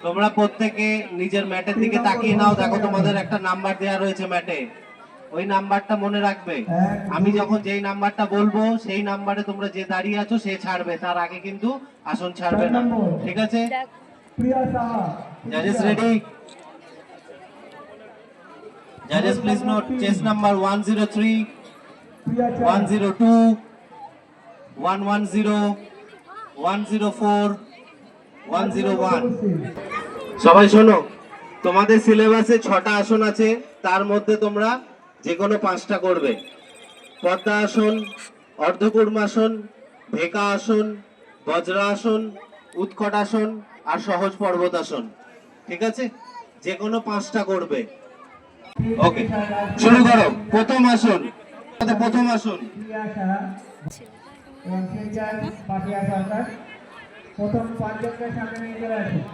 তোমরা প্রত্যেকে নিজের ম্যাটের দিকে তাকিয়ে নাও, দেখো তোমাদের একটা নাম্বার দেওয়া রয়েছে ম্যাটে। ওই নাম্বারটা মনে রাখবে। আমি যখন যেই নাম্বারটা বলবো সেই নাম্বারে তোমরা যে দাঁড়িয়ে আছো সে ছাড়বে, তার আগে কিন্তু আসন ছাড়বে না, ঠিক আছে? জাজেস রেডি? জাজেস প্লিজ নোট চেস নাম্বার 103, 102, 110, 104, 101। সবাই শোনো, তোমাদের সিলেবাসে 6টা আসন আছে, তার মধ্যে তোমরা যে কোনো 5টা করবে। পদ্মা আসন, অর্ধকূর্মাসন, ভেকা আসন, বজ্রাসন, উৎকট আসন আর সহজ পর্বতাসন, ঠিক আছে? যে কোনো 5টা করবে। ওকে, শুরু করো। প্রথম আসন, প্রথম আসন প্রথম 5 জনকে সামনে নিয়ে চলে আসুন।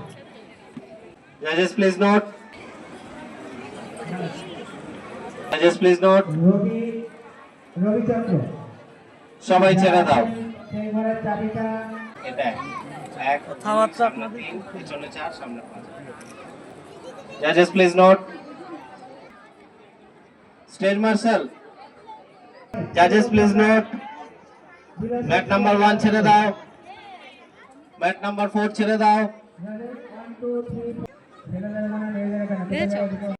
Judges please note. Judges please note. Ravichandra সবাই ছেড়ে দাও। সেই ঘরের চাবিটা এটা এক কথাবার্তা আপনাদের পিছনে 4 সামনে 5। Judges please note. Stage marshal. Judges please note. Mat number 1 ছেড়ে দাও। mat number 4 ছেড়ে দাও। 1 2 3 ছেড়ে দেওয়ার মানে নিয়ে যাবে কেন?